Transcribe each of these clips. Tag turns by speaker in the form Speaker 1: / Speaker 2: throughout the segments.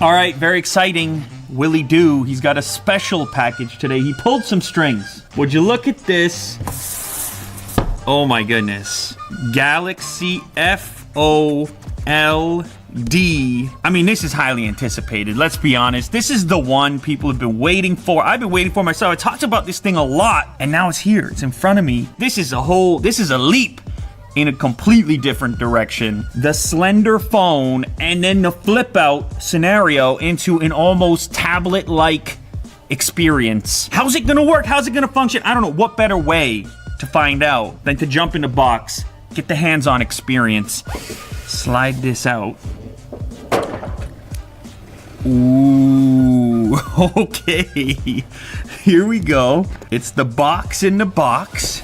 Speaker 1: All right, very exciting. Willie Doo, he's got a special package today. He pulled some strings. Would you look at this? Oh my goodness. Galaxy FOLD. I mean, this is highly anticipated. Let's be honest. This is the one people have been waiting for. I've been waiting for myself. I talked about this thing a lot, and now it's here. It's in front of me. This is a leap in a completely different direction. The slender phone and then the flip out scenario into an almost tablet-like experience. How's it gonna work? How's it gonna function? I don't know. What better way to find out than to jump in the box, get the hands-on experience, slide this out. Ooh, okay. Here we go. It's the box in the box.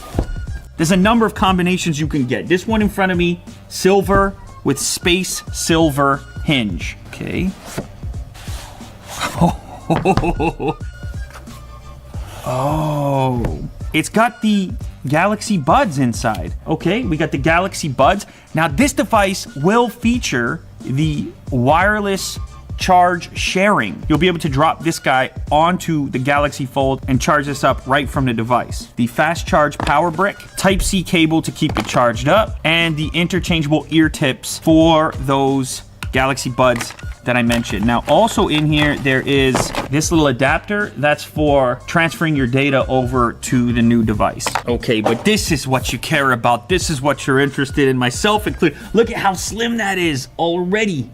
Speaker 1: There's a number of combinations you can get. This one in front of me, silver with space silver hinge. Okay. Oh. It's got the Galaxy Buds inside. Okay, we got the Galaxy Buds. Now this device will feature the wireless charge sharing. You'll be able to drop this guy onto the Galaxy Fold and charge this up right from the device. The fast charge power brick, Type-C cable to keep it charged up, and the interchangeable ear tips for those Galaxy Buds that I mentioned. Now also in here there is this little adapter that's for transferring your data over to the new device. Okay, but this is what you care about. This is what you're interested in, myself included. Look at how slim that is already.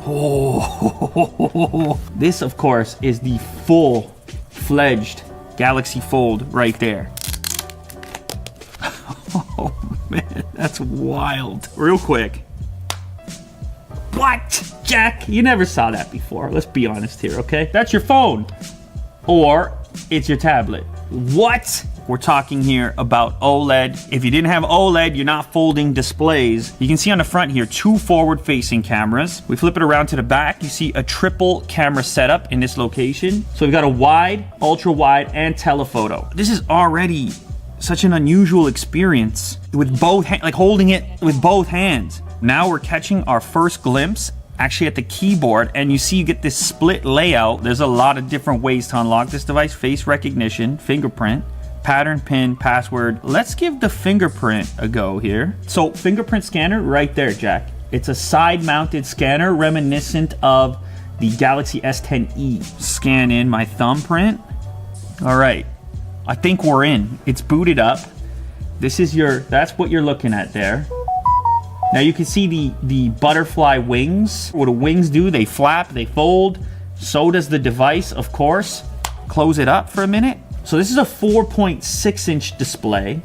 Speaker 1: Oh, this of course is the full-fledged Galaxy Fold right there. Oh man, that's wild. Real quick. What? Jack, you never saw that before. Let's be honest here, okay? That's your phone. Or it's your tablet. What? We're talking here about OLED. If you didn't have OLED, you're not folding displays. You can see on the front here, 2 forward-facing cameras. We flip it around to the back. You see a triple camera setup in this location. So we've got a wide, ultra-wide, and telephoto. This is already such an unusual experience with both like holding it with both hands. Now we're catching our first glimpse actually at the keyboard, and you see you get this split layout. There's a lot of different ways to unlock this device. Face recognition, fingerprint, pattern, pin, password. Let's give the fingerprint a go here. So fingerprint scanner right there, Jack. It's a side-mounted scanner reminiscent of the Galaxy S10e. Scan in my thumbprint. All right, I think we're in. It's booted up. This is that's what you're looking at there. Now you can see the butterfly wings. What do wings do? They flap, they fold. So does the device, of course. Close it up for a minute. So this is a 4.6-inch display.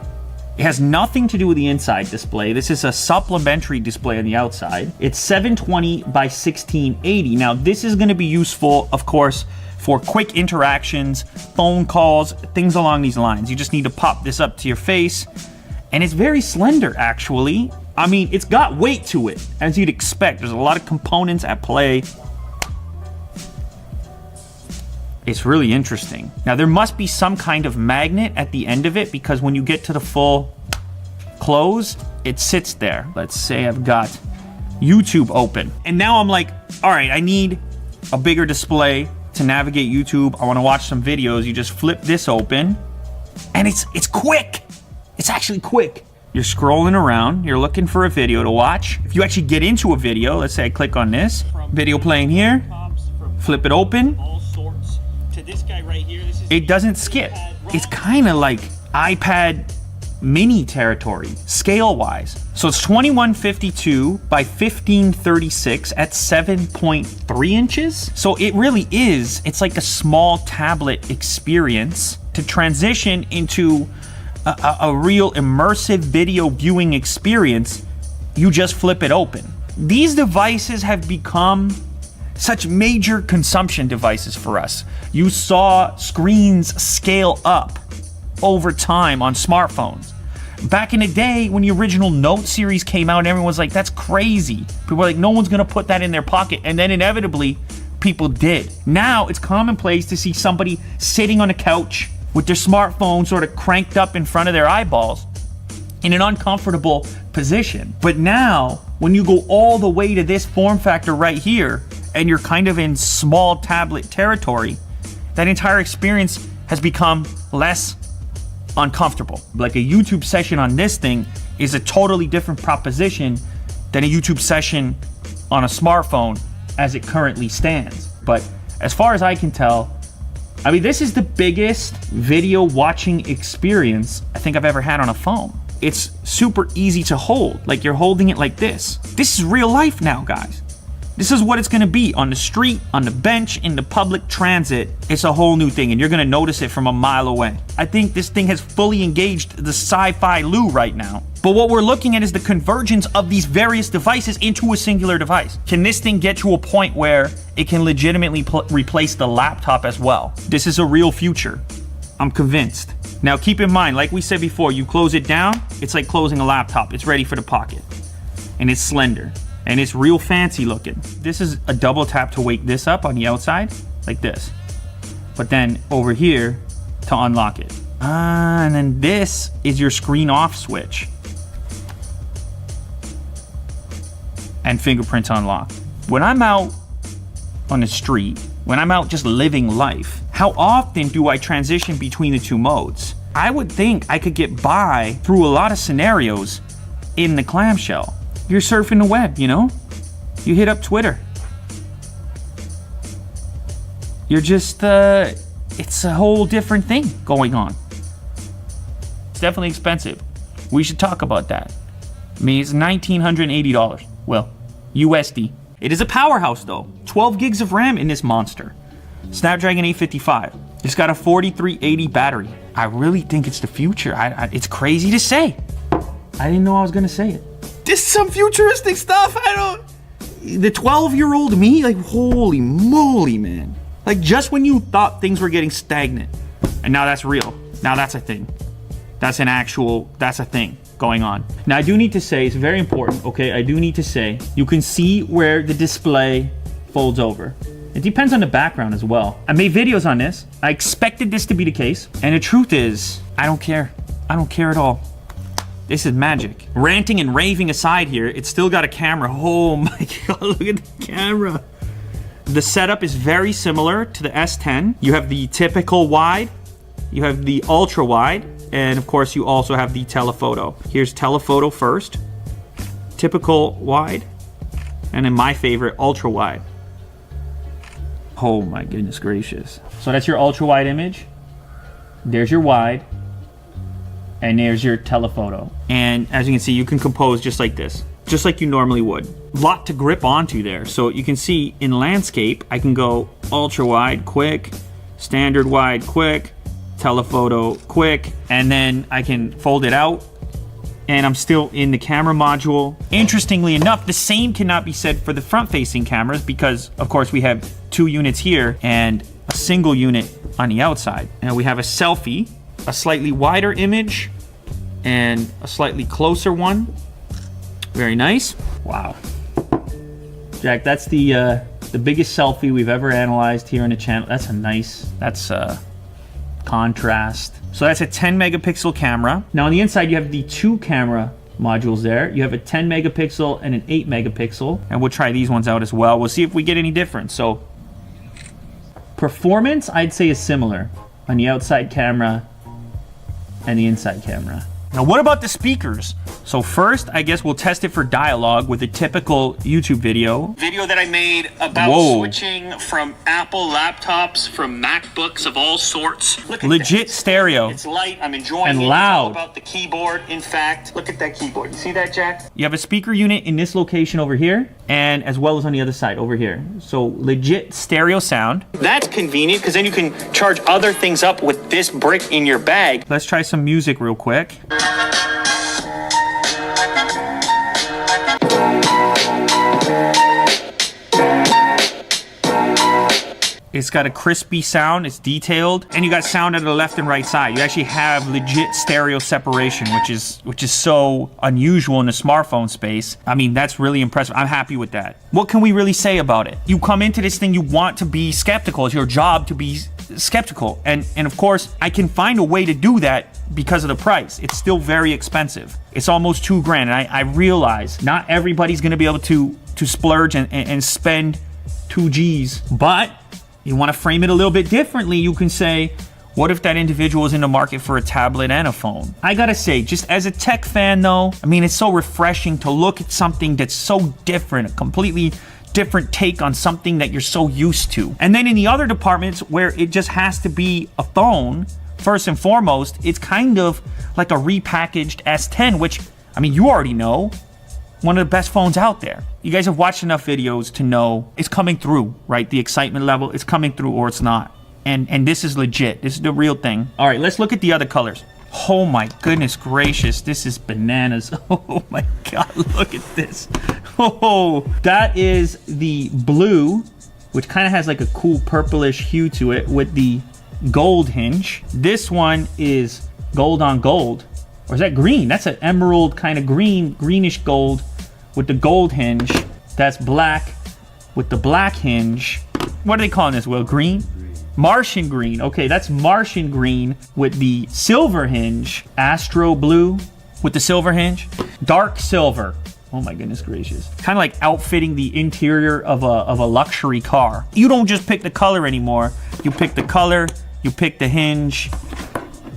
Speaker 1: It has nothing to do with the inside display. This is a supplementary display on the outside. It's 720 by 1680. Now this is going to be useful, of course, for quick interactions, phone calls, things along these lines. You just need to pop this up to your face. And it's very slender, actually. I mean, it's got weight to it, as you'd expect. There's a lot of components at play. It's really interesting. Now, there must be some kind of magnet at the end of it, because when you get to the full close, it sits there. Let's say I've got YouTube open. And now I'm like, all right, I need a bigger display to navigate YouTube. I want to watch some videos. You just flip this open, and it's quick. It's actually quick. You're scrolling around, you're looking for a video to watch. If you actually get into a video, let's say I click on this, video playing here, flip it open, it doesn't skip. It's kind of like iPad mini territory, scale-wise. So it's 2152 by 1536 at 7.3 inches. So it really is, it's like a small tablet experience to transition into a real immersive video viewing experience. You just flip it open. These devices have become such major consumption devices for us. You saw screens scale up over time on smartphones. Back in the day when the original Note series came out, everyone was like, that's crazy. People were like, no one's gonna put that in their pocket. And then inevitably, people did. Now it's commonplace to see somebody sitting on a couch with their smartphone sort of cranked up in front of their eyeballs in an uncomfortable position. But now, when you go all the way to this form factor right here, and you're kind of in small tablet territory, that entire experience has become less uncomfortable. Like a YouTube session on this thing is a totally different proposition than a YouTube session on a smartphone as it currently stands. But as far as I can tell, I mean, this is the biggest video watching experience I think I've ever had on a phone. It's super easy to hold, like you're holding it like this. This is real life now, guys. This is what it's gonna be on the street, on the bench, in the public transit. It's a whole new thing, and you're gonna notice it from a mile away. I think this thing has fully engaged the sci-fi Lou right now. But what we're looking at is the convergence of these various devices into a singular device. Can this thing get to a point where it can legitimately replace the laptop as well? This is a real future. I'm convinced. Now keep in mind, like we said before, you close it down, it's like closing a laptop. It's ready for the pocket. And it's slender. And it's real fancy looking. This is a double tap to wake this up on the outside, like this. But then over here to unlock it. And then this is your screen off switch. And fingerprints unlock. When I'm out on the street, when I'm out just living life, how often do I transition between the two modes? I would think I could get by through a lot of scenarios in the clamshell. You're surfing the web, you know? You hit up Twitter. You're just, it's a whole different thing going on. It's definitely expensive. We should talk about that. I mean, it's $1,980. Well, USD. It is a powerhouse though. 12 gigs of RAM in this monster. Snapdragon 855. It's got a 4380 battery. I really think it's the future. It's crazy to say. I didn't know I was gonna say it. This is some futuristic stuff. The 12-year-old me, like, holy moly, man. Like, just when you thought things were getting stagnant, and now that's real. Now that's a thing. That's a thing going on. Now I do need to say, it's very important, okay? I do need to say, you can see where the display folds over. It depends on the background as well. I made videos on this. I expected this to be the case. And the truth is, I don't care. I don't care at all. This is magic. Ranting and raving aside here, it's still got a camera. Oh my God, look at the camera. The setup is very similar to the S10. You have the typical wide, you have the ultra wide, and of course you also have the telephoto. Here's telephoto first, typical wide, and then my favorite, ultra wide. Oh my goodness gracious. So that's your ultra wide image. There's your wide. And there's your telephoto. And as you can see, you can compose just like this, just like you normally would. Lot to grip onto there. So you can see in landscape, I can go ultra wide, quick, standard wide, quick, telephoto, quick, and then I can fold it out and I'm still in the camera module. Interestingly enough, the same cannot be said for the front-facing cameras because, of course, we have 2 units here and a single unit on the outside. And we have a selfie, a slightly wider image, and a slightly closer one. Very nice. Wow. Jack, that's the biggest selfie we've ever analyzed here on the channel. That's a nice, that's contrast. So that's a 10 megapixel camera. Now on the inside, you have the 2 camera modules there. You have a 10 megapixel and an 8 megapixel. And we'll try these ones out as well. We'll see if we get any difference. So performance, I'd say, is similar on the outside camera and the inside camera. Now what about the speakers? So first, I guess we'll test it for dialogue with a typical YouTube video. Video that I made about switching from Apple laptops, from MacBooks of all sorts. Look at legit that. Stereo. It's light, I'm enjoying and it. Loud. It's all about the keyboard. In fact, look at that keyboard. You see that, Jack? You have a speaker unit in this location over here, and as well as on the other side over here. So legit stereo sound. That's convenient because then you can charge other things up with this brick in your bag. Let's try some music real quick. It's got a crispy sound, it's detailed, and you got sound at the left and right side. You actually have legit stereo separation, which is so unusual in the smartphone space. I mean, that's really impressive. I'm happy with that. What can we really say about it? You come into this thing, you want to be skeptical. It's your job to be skeptical. And of course, I can find a way to do that because of the price. It's still very expensive. It's almost $2,000, and I realize not everybody's gonna be able to splurge and spend 2Gs. But you want to frame it a little bit differently. You can say, what if that individual is in the market for a tablet and a phone? I gotta say, just as a tech fan though, I mean, it's so refreshing to look at something that's so different, a completely different take on something that you're so used to. And then in the other departments where it just has to be a phone, first and foremost, it's kind of like a repackaged S10, which, I mean, you already know, one of the best phones out there. You guys have watched enough videos to know it's coming through, right? The excitement level, it's coming through or it's not. And this is legit. This is the real thing. All right, let's look at the other colors. Oh my goodness gracious, this is bananas. Oh my God, look at this. Oh, that is the blue, which kind of has like a cool purplish hue to it with the gold hinge. This one is gold on gold. Or is that green? That's an emerald kind of greenish gold with the gold hinge. That's black with the black hinge. What are they calling this, Will? Green? Martian green. Okay, that's Martian green with the silver hinge. Astro blue with the silver hinge. Dark silver. Oh my goodness gracious. Kind of like outfitting the interior of a luxury car. You don't just pick the color anymore. You pick the color, you pick the hinge.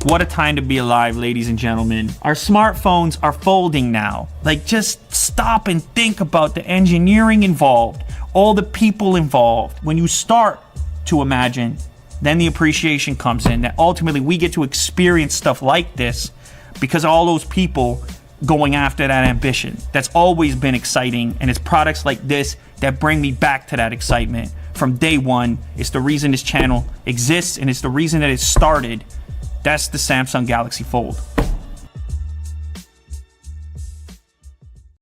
Speaker 1: What a time to be alive, ladies and gentlemen. Our smartphones are folding now. Like, just stop and think about the engineering involved, all the people involved. When you start to imagine, then the appreciation comes in that ultimately we get to experience stuff like this because of all those people going after that ambition. That's always been exciting, and it's products like this that bring me back to that excitement from day one. It's the reason this channel exists, and it's the reason that it started. That's the Samsung Galaxy Fold.